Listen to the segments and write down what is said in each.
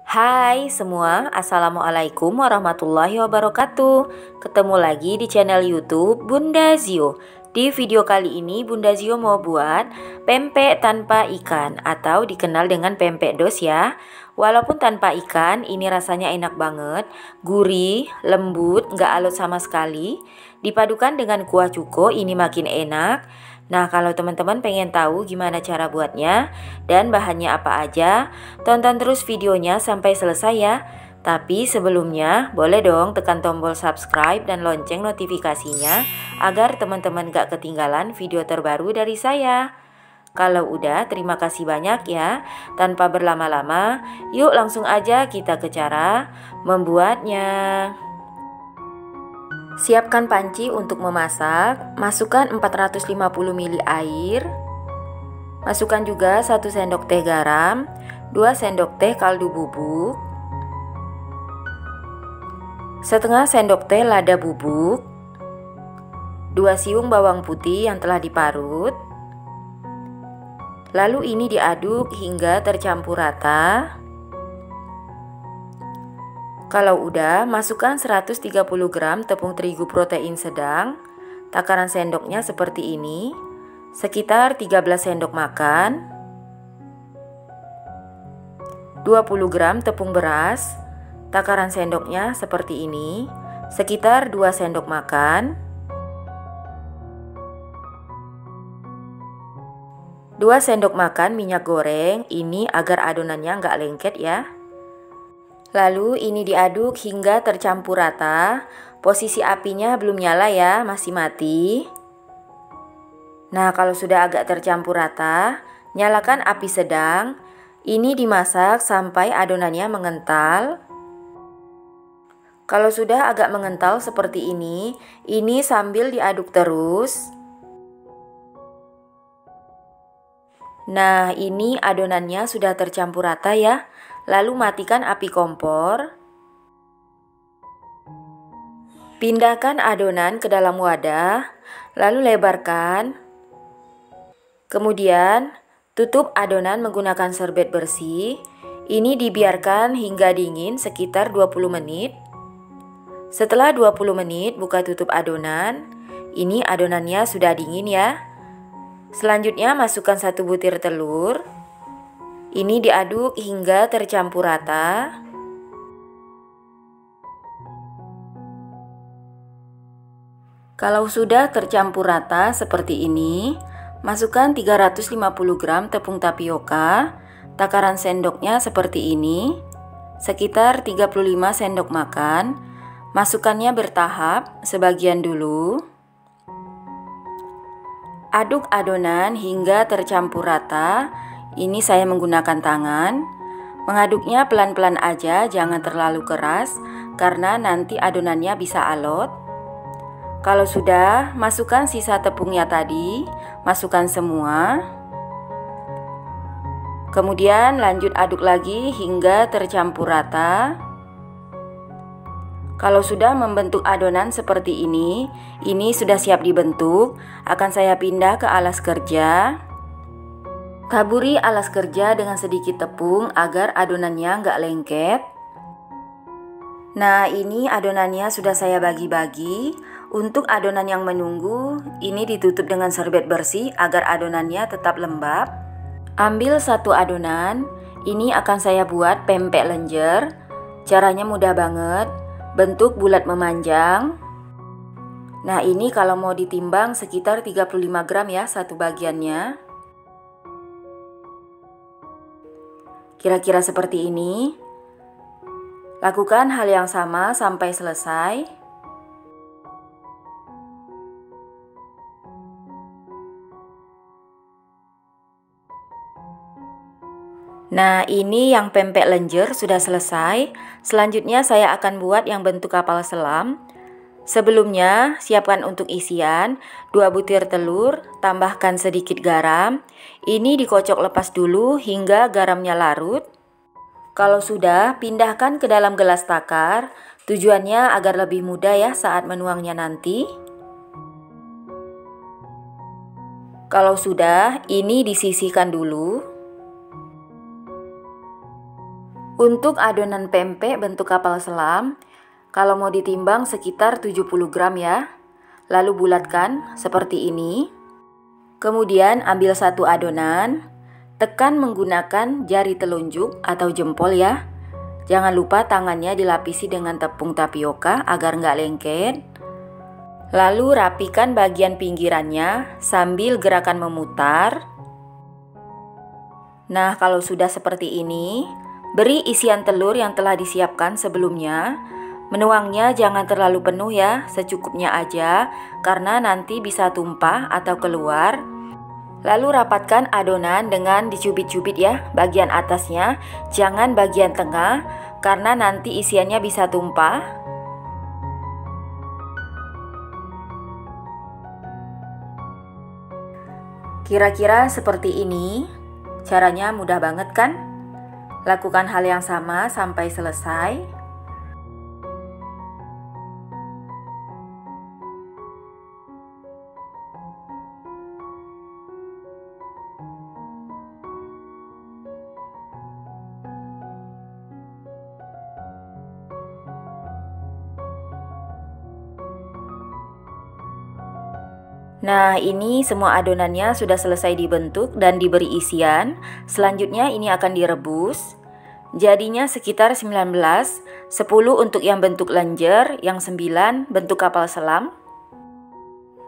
Hai semua, Assalamualaikum warahmatullahi wabarakatuh. Ketemu lagi di channel YouTube Bunda Zio. Di video kali ini Bunda Zio mau buat pempek tanpa ikan atau dikenal dengan pempek dos ya. Walaupun tanpa ikan, ini rasanya enak banget, gurih, lembut, nggak alot sama sekali. Dipadukan dengan kuah cuko, ini makin enak. Nah, kalau teman-teman pengen tahu gimana cara buatnya dan bahannya apa aja, tonton terus videonya sampai selesai ya. Tapi sebelumnya, boleh dong tekan tombol subscribe dan lonceng notifikasinya agar teman-teman gak ketinggalan video terbaru dari saya. Kalau udah, terima kasih banyak ya. Tanpa berlama-lama, yuk langsung aja kita ke cara membuatnya. Siapkan panci untuk memasak. Masukkan 450 ml air. Masukkan juga 1 sendok teh garam, 2 sendok teh kaldu bubuk, setengah sendok teh lada bubuk, 2 siung bawang putih yang telah diparut. Lalu ini diaduk hingga tercampur rata. Kalau udah, masukkan 130 gram tepung terigu protein sedang. Takaran sendoknya seperti ini, sekitar 13 sendok makan. 20 gram tepung beras. Takaran sendoknya seperti ini, sekitar 2 sendok makan. 2 sendok makan minyak goreng, ini agar adonannya nggak lengket ya. Lalu ini diaduk hingga tercampur rata. Posisi apinya belum nyala ya, masih mati. Nah, kalau sudah agak tercampur rata, nyalakan api sedang. Ini dimasak sampai adonannya mengental. Kalau sudah agak mengental seperti ini sambil diaduk terus. Nah, ini adonannya sudah tercampur rata ya. Lalu matikan api kompor. Pindahkan adonan ke dalam wadah, lalu lebarkan. Kemudian, tutup adonan menggunakan serbet bersih. Ini dibiarkan hingga dingin sekitar 20 menit. Setelah 20 menit, buka tutup adonan. Ini adonannya sudah dingin ya. Selanjutnya masukkan 1 butir telur. Ini diaduk hingga tercampur rata. Kalau sudah tercampur rata seperti ini, masukkan 350 gram tepung tapioka. Takaran sendoknya seperti ini, sekitar 35 sendok makan. Masukkannya bertahap, sebagian dulu. Aduk adonan hingga tercampur rata. Ini saya menggunakan tangan. Mengaduknya pelan-pelan aja, jangan terlalu keras karena nanti adonannya bisa alot. Kalau sudah, masukkan sisa tepungnya tadi, masukkan semua. Kemudian lanjut aduk lagi hingga tercampur rata. Kalau sudah membentuk adonan seperti ini sudah siap dibentuk. Akan saya pindah ke alas kerja. Taburi alas kerja dengan sedikit tepung agar adonannya nggak lengket. Nah, ini adonannya sudah saya bagi-bagi. Untuk adonan yang menunggu, ini ditutup dengan serbet bersih agar adonannya tetap lembab. Ambil 1 adonan, ini akan saya buat pempek lenjer. Caranya mudah banget. Bentuk bulat memanjang. Nah, ini kalau mau ditimbang sekitar 35 gram ya satu bagiannya. Kira-kira seperti ini. Lakukan hal yang sama sampai selesai. Nah, ini yang pempek lenjer sudah selesai. Selanjutnya saya akan buat yang bentuk kapal selam. Sebelumnya, siapkan untuk isian 2 butir telur, tambahkan sedikit garam. Ini dikocok lepas dulu hingga garamnya larut. Kalau sudah, pindahkan ke dalam gelas takar. Tujuannya agar lebih mudah ya saat menuangnya nanti. Kalau sudah, ini disisihkan dulu. Untuk adonan pempek bentuk kapal selam, kalau mau ditimbang sekitar 70 gram ya. Lalu bulatkan seperti ini. Kemudian ambil satu adonan, tekan menggunakan jari telunjuk atau jempol ya. Jangan lupa tangannya dilapisi dengan tepung tapioka agar nggak lengket. Lalu rapikan bagian pinggirannya sambil gerakan memutar. Nah, kalau sudah seperti ini, beri isian telur yang telah disiapkan sebelumnya. Menuangnya jangan terlalu penuh ya, secukupnya aja, karena nanti bisa tumpah atau keluar. Lalu rapatkan adonan dengan dicubit-cubit ya, bagian atasnya, jangan bagian tengah, karena nanti isiannya bisa tumpah. Kira-kira seperti ini, caranya mudah banget kan? Lakukan hal yang sama sampai selesai. Nah, ini semua adonannya sudah selesai dibentuk dan diberi isian. Selanjutnya ini akan direbus. Jadinya sekitar 19, 10 untuk yang bentuk lenjer, yang 9 bentuk kapal selam.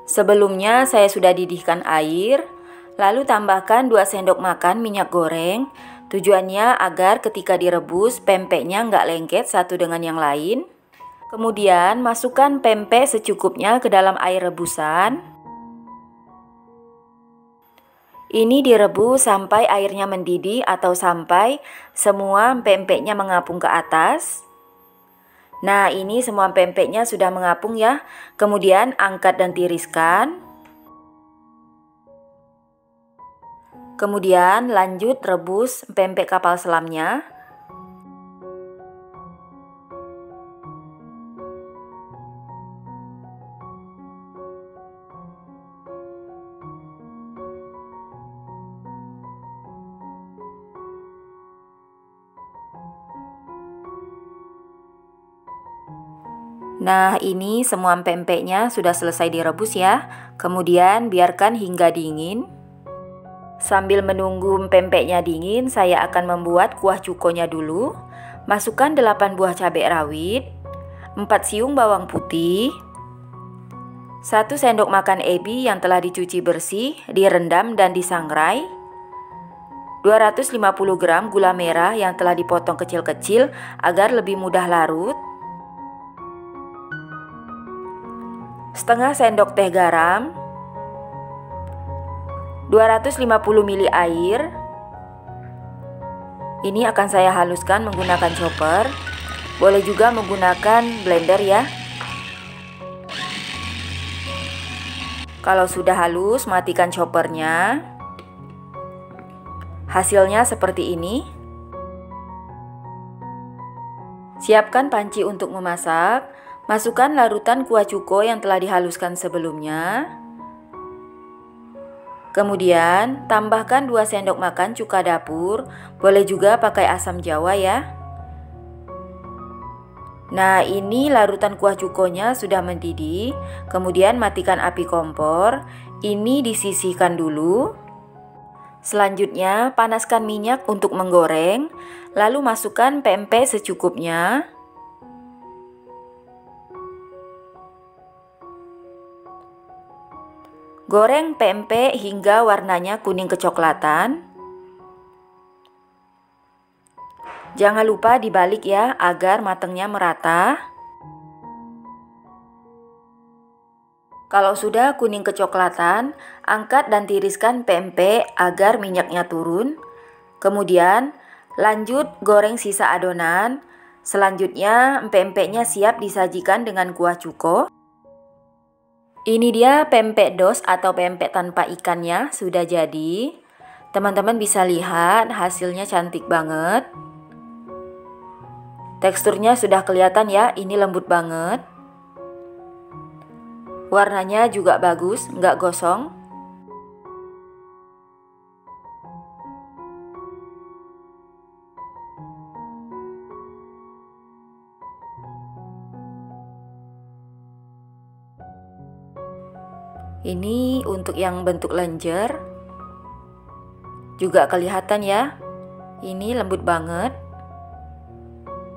Sebelumnya saya sudah didihkan air, lalu tambahkan 2 sendok makan minyak goreng. Tujuannya agar ketika direbus pempeknya nggak lengket satu dengan yang lain. Kemudian masukkan pempek secukupnya ke dalam air rebusan. Ini direbus sampai airnya mendidih atau sampai semua pempeknya mengapung ke atas. Nah, ini semua pempeknya sudah mengapung ya. Kemudian angkat dan tiriskan. Kemudian lanjut rebus pempek kapal selamnya. Nah, ini semua pempeknya sudah selesai direbus ya. Kemudian biarkan hingga dingin. Sambil menunggu pempeknya dingin, saya akan membuat kuah cukonya dulu. Masukkan 8 buah cabai rawit, 4 siung bawang putih, 1 sendok makan ebi yang telah dicuci bersih, direndam dan disangrai, 250 gram gula merah yang telah dipotong kecil-kecil agar lebih mudah larut, setengah sendok teh garam, 250 ml air. Ini akan saya haluskan menggunakan chopper. Boleh juga menggunakan blender ya. Kalau sudah halus, matikan choppernya. Hasilnya seperti ini. Siapkan panci untuk memasak. Masukkan larutan kuah cuko yang telah dihaluskan sebelumnya. Kemudian tambahkan 2 sendok makan cuka dapur, boleh juga pakai asam jawa ya. Nah, ini larutan kuah cukonya sudah mendidih. Kemudian matikan api kompor. Ini disisihkan dulu. Selanjutnya panaskan minyak untuk menggoreng. Lalu masukkan pempek secukupnya. Goreng pempek hingga warnanya kuning kecoklatan. Jangan lupa dibalik ya agar matangnya merata. Kalau sudah kuning kecoklatan, angkat dan tiriskan pempek agar minyaknya turun. Kemudian lanjut goreng sisa adonan. Selanjutnya pempeknya siap disajikan dengan kuah cuko. Ini dia pempek dos atau pempek tanpa ikannya sudah jadi. Teman-teman bisa lihat hasilnya cantik banget. Teksturnya sudah kelihatan ya, ini lembut banget. Warnanya juga bagus, nggak gosong. Ini untuk yang bentuk lenjer juga kelihatan ya. Ini lembut banget.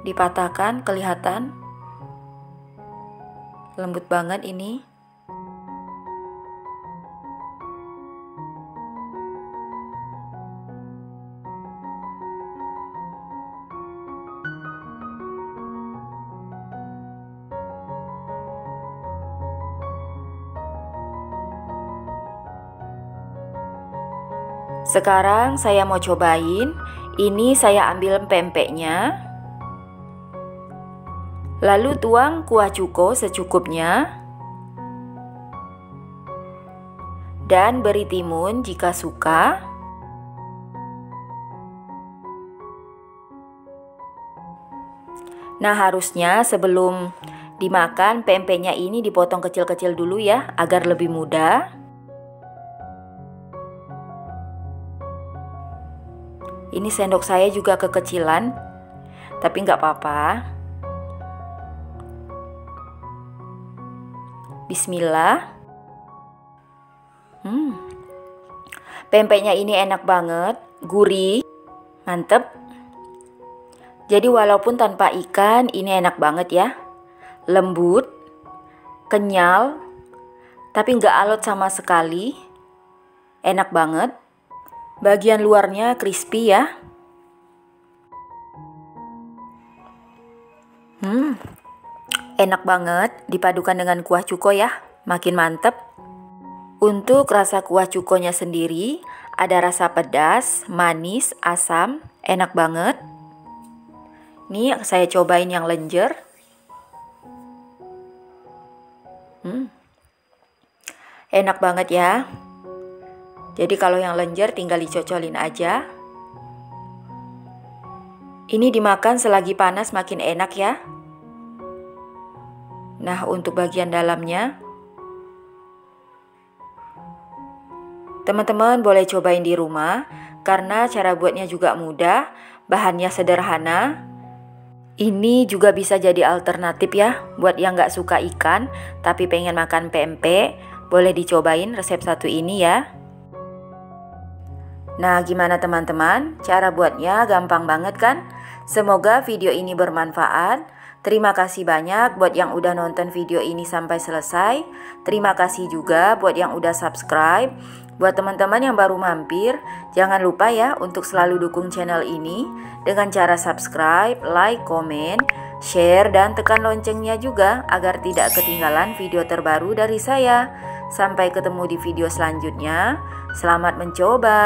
Dipatahkan kelihatan lembut banget ini. Sekarang saya mau cobain. Ini saya ambil pempeknya. Lalu tuang kuah cuko secukupnya. Dan beri timun jika suka. Nah, harusnya sebelum dimakan pempeknya ini dipotong kecil-kecil dulu ya, agar lebih mudah. Ini sendok saya juga kekecilan, tapi nggak apa-apa. Bismillah. Pempeknya ini enak banget, gurih, mantep. Jadi walaupun tanpa ikan, ini enak banget ya. Lembut, kenyal, tapi nggak alot sama sekali. Enak banget. Bagian luarnya crispy ya. Enak banget dipadukan dengan kuah cuko ya, makin mantep. Untuk rasa kuah cukonya sendiri, ada rasa pedas, manis, asam, enak banget. Nih saya cobain yang lenjer. Enak banget ya. Jadi kalau yang lenjer tinggal dicocolin aja. Ini dimakan selagi panas makin enak ya. Nah, untuk bagian dalamnya, teman-teman boleh cobain di rumah karena cara buatnya juga mudah, bahannya sederhana. Ini juga bisa jadi alternatif ya buat yang nggak suka ikan tapi pengen makan pempek. Boleh dicobain resep satu ini ya. Nah, gimana teman-teman? Cara buatnya gampang banget kan? Semoga video ini bermanfaat. Terima kasih banyak buat yang udah nonton video ini sampai selesai. Terima kasih juga buat yang udah subscribe. Buat teman-teman yang baru mampir, jangan lupa ya untuk selalu dukung channel ini dengan cara subscribe, like, komen, share, dan tekan loncengnya juga agar tidak ketinggalan video terbaru dari saya. Sampai ketemu di video selanjutnya. Selamat mencoba.